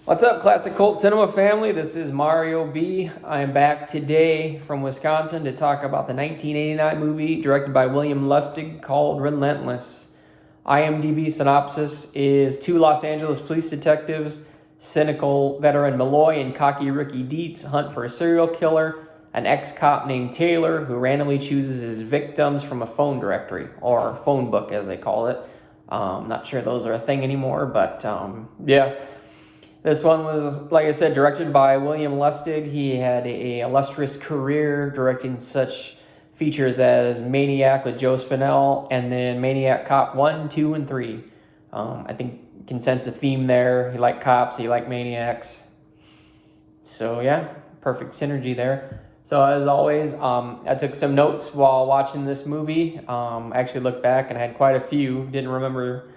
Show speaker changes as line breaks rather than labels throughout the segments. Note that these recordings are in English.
What's up, Classic Cult Cinema family? This is Mario B. I'm back today from Wisconsin to talk about the 1989 movie directed by William Lustig called Relentless. IMDb synopsis is two Los Angeles police detectives, cynical veteran Malloy and cocky rookie Dietz, hunt for a serial killer, an ex-cop named Taylor who randomly chooses his victims from a phone directory, or phone book as they call it. Not sure those are a thing anymore, but yeah. This one was, like I said, directed by William Lustig. He had an illustrious career directing such features as Maniac with Joe Spinell and then Maniac Cop 1, 2, and 3. I think you can sense a theme there. He liked cops, he liked maniacs. So yeah, perfect synergy there. So as always, I took some notes while watching this movie. I actually looked back and I had quite a few. Didn't remember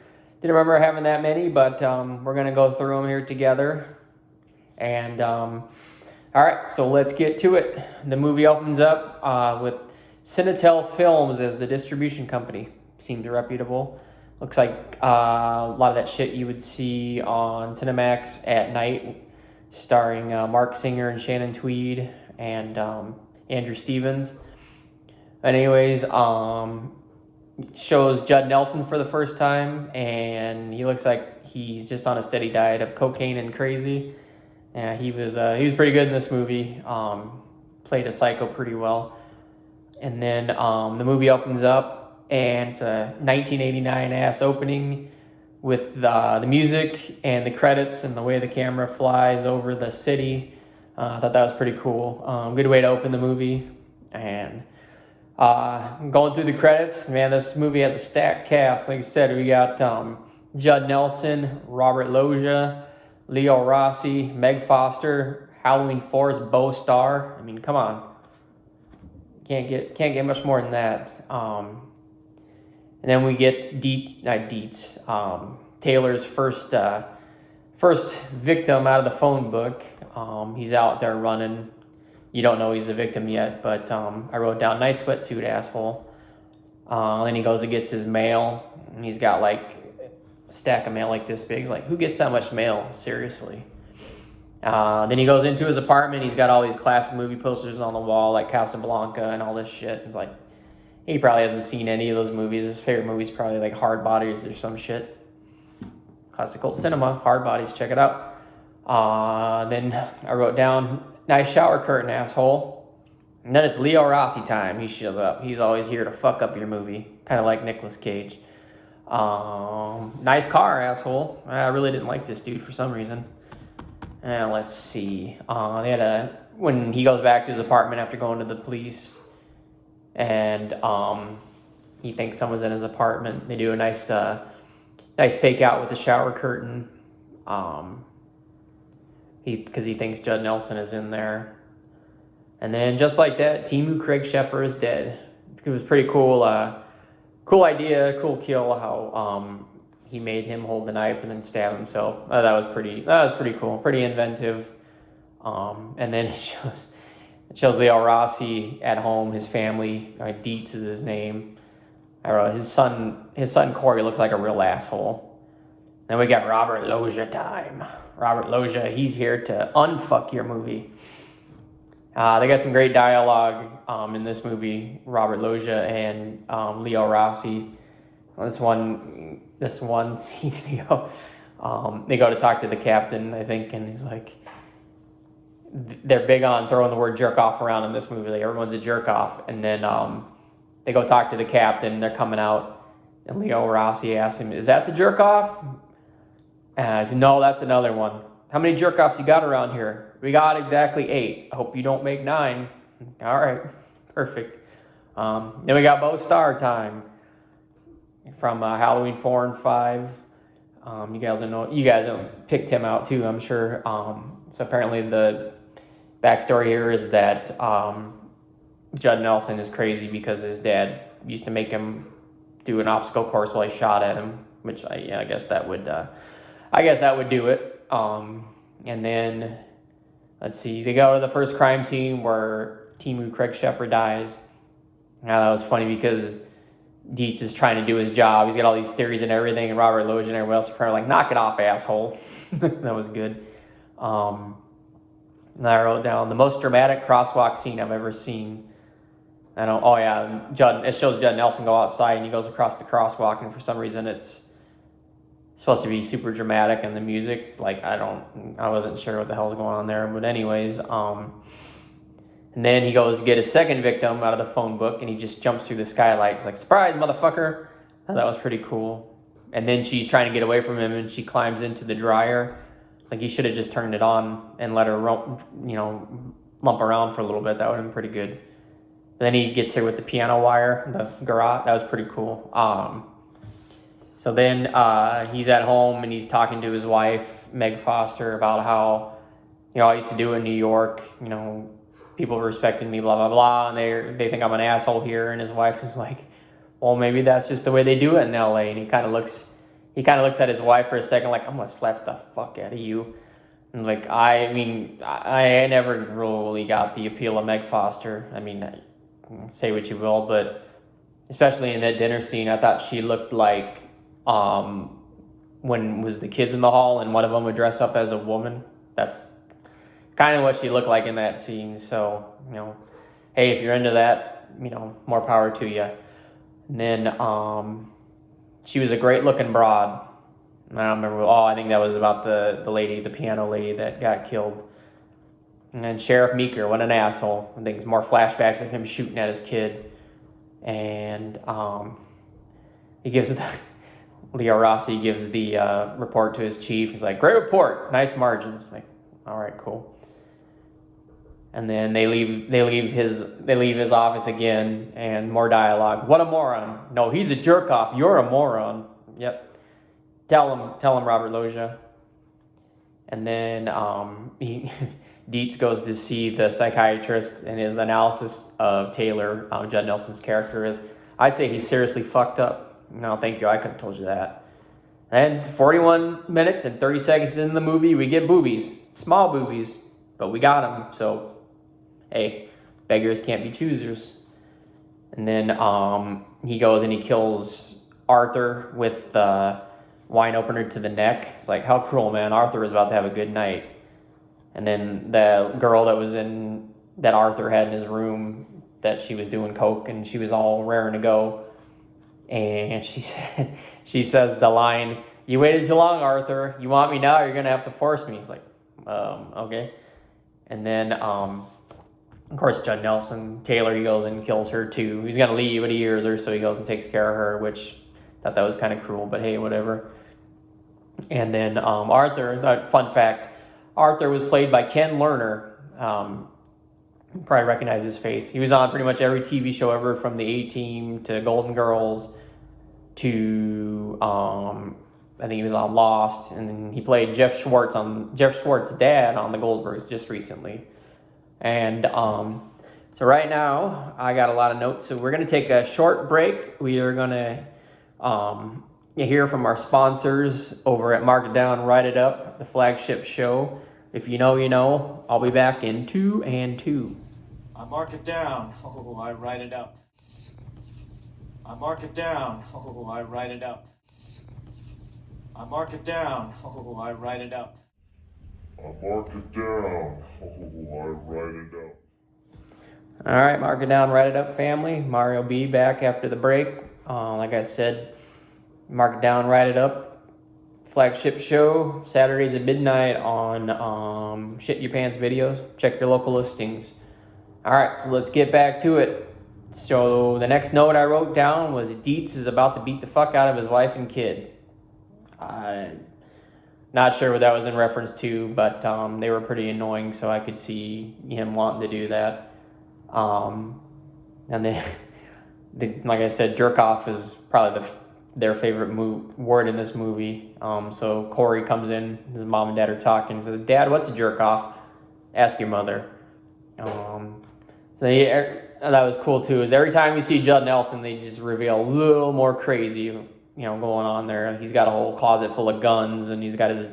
having that many, but we're going to go through them here together. And all right, so let's get to it. The movie opens up with Cinetel Films as the distribution company. Seems reputable. Looks like a lot of that shit you would see on Cinemax at night, starring Mark Singer and Shannon Tweed and Andrew Stevens. Anyways, shows Judd Nelson for the first time, and he looks like he's just on a steady diet of cocaine and crazy. Yeah, he was pretty good in this movie. Played a psycho pretty well. And then the movie opens up, and it's a 1989 ass opening with the music and the credits and the way the camera flies over the city. I thought that was pretty cool. Good way to open the movie. And going through the credits, man, this movie has a stacked cast. Like I said, we got Judd Nelson, Robert Loggia, Leo Rossi, Meg Foster, Halloween 4's Bo Starr. I mean, come on, can't get much more than that. And then we get Dietz, Taylor's first victim out of the phone book. He's out there running. You don't know he's a victim yet, but I wrote down nice sweatsuit asshole. Then he goes and gets his mail, and he's got like a stack of mail like this big. Like, who gets that much mail? Seriously. Then he goes into his apartment. He's got all these classic movie posters on the wall, like Casablanca and all this shit. It's like, he probably hasn't seen any of those movies. His favorite movie's probably like Hard Bodies or some shit. Classic Cult Cinema, Hard Bodies, check it out. Then I wrote down nice shower curtain, asshole. And then it's Leo Rossi time. He shows up. He's always here to fuck up your movie. Kind of like Nicolas Cage. Nice car, asshole. I really didn't like this dude for some reason. And let's see. When he goes back to his apartment after going to the police, and he thinks someone's in his apartment. They do a nice fake out with the shower curtain. Because he thinks Judd Nelson is in there. And then just like that, Timu Craig Sheffer is dead. It was pretty cool. Cool idea, cool kill. How he made him hold the knife and then stab himself. That was pretty cool, pretty inventive. And then it shows Leo Rossi at home, his family. Dietz is his name. I wrote his son Corey looks like a real asshole. Then we got Robert Loggia time. Robert Loggia, he's here to unfuck your movie. They got some great dialogue in this movie, Robert Loggia and Leo Rossi. This one scene, they go to talk to the captain, I think, and he's like, they're big on throwing the word jerk off around in this movie. Like, everyone's a jerk off. And then they go talk to the captain. They're coming out, and Leo Rossi asks him, "Is that the jerk off?" I said, "No, that's another one. How many jerk-offs you got around here?" "We got exactly 8. I hope you don't make 9. All right, perfect. Then we got Bo Starr time from Halloween 4 and 5. You guys have picked him out too, I'm sure. So apparently the backstory here is that Judd Nelson is crazy because his dad used to make him do an obstacle course while he shot at him, which I guess that would do it. And then, let's see, they go to the first crime scene where Timu Craig Sheffer dies. Now that was funny because Dietz is trying to do his job. He's got all these theories and everything, and Robert Loggia and everyone else are kind of like, knock it off, asshole. That was good. And I wrote down the most dramatic crosswalk scene I've ever seen. I don't. Oh yeah, it shows Judd Nelson go outside and he goes across the crosswalk, and for some reason it's supposed to be super dramatic, and the music's like I wasn't sure what the hell's going on there, but anyways, and then he goes to get his second victim out of the phone book, and he just jumps through the skylight. He's like, "Surprise, motherfucker!" Oh, that was pretty cool. And then she's trying to get away from him, and she climbs into the dryer. It's like he should have just turned it on and let her, lump around for a little bit. That would have been pretty good. And then he gets here with the piano wire, the garrote. That was pretty cool. So then he's at home and he's talking to his wife, Meg Foster, about how, I used to do in New York, people respected me, blah, blah, blah, and they think I'm an asshole here. And his wife is like, well, maybe that's just the way they do it in LA. And he kind of looks at his wife for a second like, I'm going to slap the fuck out of you. And like, I never really got the appeal of Meg Foster. I mean, say what you will, but especially in that dinner scene, I thought she looked like when was the kids in the hall and one of them would dress up as a woman. That's kind of what she looked like in that scene. So, hey, if you're into that, more power to you. And then she was a great looking broad. I don't remember. I think that was about the lady, the piano lady that got killed. And then Sheriff Meeker, what an asshole. I think it's more flashbacks of him shooting at his kid. And he gives Leo Rossi gives the report to his chief. He's like, great report, nice margins. Like, all right, cool. And then they leave his office again, and more dialogue. What a moron. No, he's a jerk off. You're a moron. Yep. Tell him, Robert Loggia. And then Dietz goes to see the psychiatrist, and his analysis of Taylor, Judd Nelson's character, is, I'd say he's seriously fucked up. No, thank you. I could have told you that. And 41 minutes and 30 seconds in the movie, we get boobies. Small boobies, but we got them. So, hey, beggars can't be choosers. And then he goes and he kills Arthur with the wine opener to the neck. It's like, how cruel, man. Arthur was about to have a good night. And then the girl that Arthur had in his room, that she was doing coke and she was all raring to go. And she says the line, you waited too long, Arthur. You want me now? You're going to have to force me. He's like, okay. And then, of course, Judd Nelson, Taylor, he goes and kills her too. He's going to leave, but he hears her, so he goes and takes care of her, which I thought that was kind of cruel, but hey, whatever. And then Arthur, fun fact, Arthur was played by Ken Lerner. You probably recognize his face. He was on pretty much every TV show ever, from the A-Team to Golden Girls to I think he was on Lost, and then he played Jeff Schwartz's dad on the Goldbergs just recently. And so right now I got a lot of notes, so we're going to take a short break. We are going to hear from our sponsors over at Mark It Down, Write It Up, the flagship show. If you know, you know. I'll be back in 2 and 2.
I mark it down. Oh, I write it up. I mark it down. Oh, I write it up. I mark it down. Oh, I write it up.
I mark it down. Oh, I write it up.
All right, Mark It Down, Write It Up family. Mario B back after the break. Like I said, Mark It Down, Write It Up. Flagship show, Saturdays at midnight on Shit Your Pants Videos. Check your local listings. All right, so let's get back to it. So the next note I wrote down was Dietz is about to beat the fuck out of his wife and kid. I'm not sure what that was in reference to, but they were pretty annoying, so I could see him wanting to do that. And then, like I said, jerk off is probably their favorite word in this movie. So Corey comes in, his mom and dad are talking, and says, Dad, what's a jerk off? Ask your mother. So that was cool too, is every time you see Judd Nelson, they just reveal a little more crazy, going on there. He's got a whole closet full of guns, and he's got his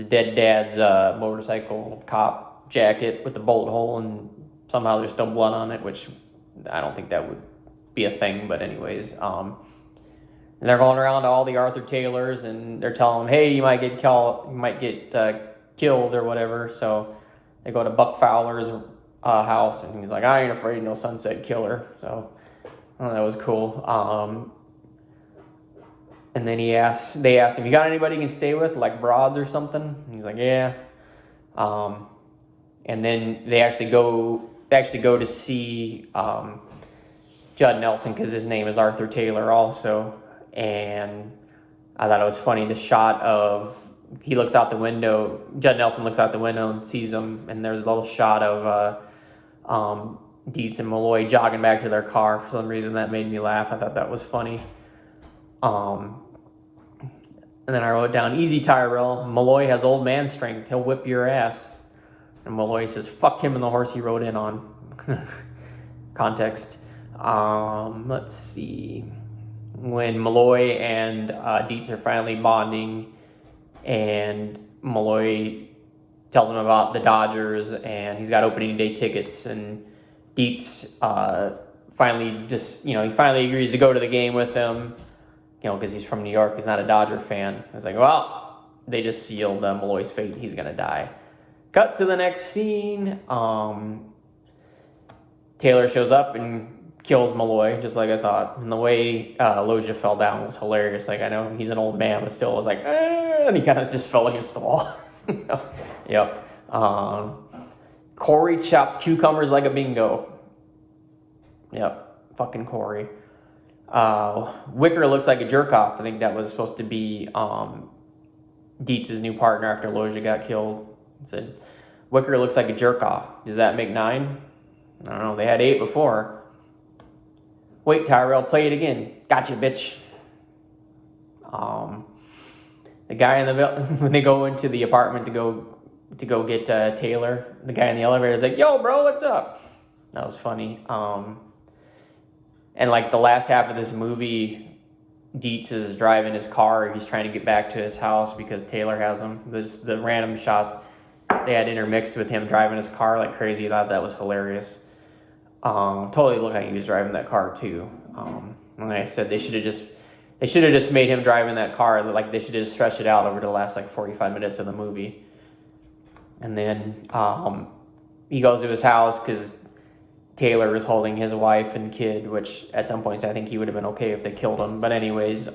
dead dad's motorcycle cop jacket with the bullet hole, and somehow there's still blood on it, which I don't think that would be a thing, but anyways. And they're going around to all the Arthur Taylors, and they're telling them, hey, you might get killed or whatever. So they go to Buck Fowler's house, and he's like, I ain't afraid of no Sunset Killer. So that was cool. And then they asked him, you got anybody you can stay with, like broads or something? And he's like, yeah. And then they actually go to see Judd Nelson, because his name is Arthur Taylor also. And I thought it was funny, the shot of, he looks out the window, Judd Nelson looks out the window and sees him, and there's a little shot of Dietz and Malloy jogging back to their car. For some reason that made me laugh. I thought that was funny. And then I wrote down, easy Tyrell, Malloy has old man strength, he'll whip your ass. And Malloy says, fuck him and the horse he rode in on. Context. Let's see. When Malloy and Dietz are finally bonding, and Malloy tells him about the Dodgers, and he's got opening day tickets, and Dietz finally agrees to go to the game with him, because he's from New York, he's not a Dodger fan. It's like, well, they just sealed Malloy's fate, he's going to die. Cut to the next scene. Taylor shows up and kills Malloy, just like I thought. And the way Loja fell down was hilarious. Like, I know he's an old man, but still was like, and he kind of just fell against the wall. Yep. Corey chops cucumbers like a bingo. Yep. Fucking Corey. Wicker looks like a jerk-off. I think that was supposed to be Dietz's new partner after Loja got killed. He said, Wicker looks like a jerk-off. Does that make 9? I don't know. They had 8 before. Wait, Tyrell, play it again. Gotcha, bitch. The guy in the when they go into the apartment to go get Taylor, the guy in the elevator is like, "Yo, bro, what's up?" That was funny. And like the last half of this movie, Dietz is driving his car. He's trying to get back to his house because Taylor has him. The random shots they had intermixed with him driving his car like crazy. I thought that was hilarious. Totally looked like he was driving that car too. Like I said, they should have just made him drive in that car. Like they should have just stretched it out over the last like 45 minutes of the movie. And then he goes to his house because Taylor was holding his wife and kid, which at some points I think he would have been okay if they killed him. But anyways,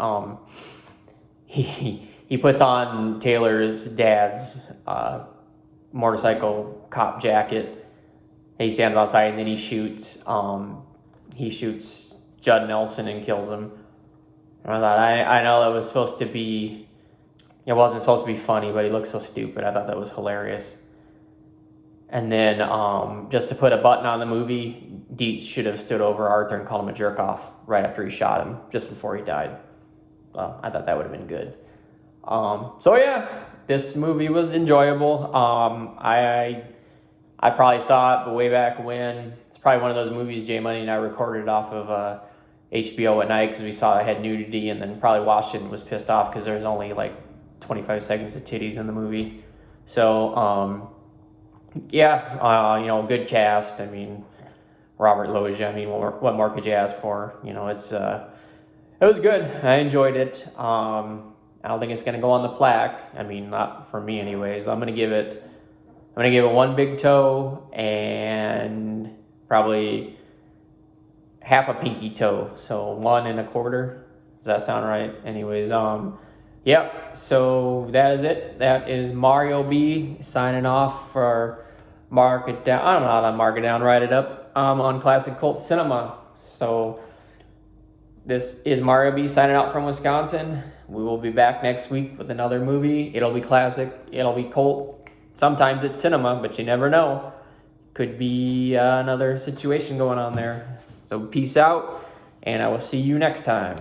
he puts on Taylor's dad's motorcycle cop jacket. He stands outside and then he shoots Judd Nelson and kills him. And I thought, I know that was supposed to be, it wasn't supposed to be funny, but he looked so stupid. I thought that was hilarious. And then just to put a button on the movie, Dietz should have stood over Arthur and called him a jerk off right after he shot him, just before he died. I thought that would have been good. So yeah, this movie was enjoyable. I probably saw it, but way back when. It's probably one of those movies Jay Money and I recorded off of HBO at night because we saw it had nudity, and then probably watched it and was pissed off because there's only like 25 seconds of titties in the movie. So, good cast. I mean, Robert Loja. I mean, what more could you ask for? It was good. I enjoyed it. I don't think it's going to go on the plaque. I mean, not for me anyways. I'm going to give it 1 big toe and probably half a pinky toe. So 1 1/4. Does that sound right? Anyways, so that is it. That is Mario B signing off for Mark It Down. I don't know how to mark it down, write it up on Classic Cult Cinema. So this is Mario B signing out from Wisconsin. We will be back next week with another movie. It'll be classic. It'll be cult. Sometimes it's cinema, but you never know. Could be another situation going on there. So peace out, and I will see you next time.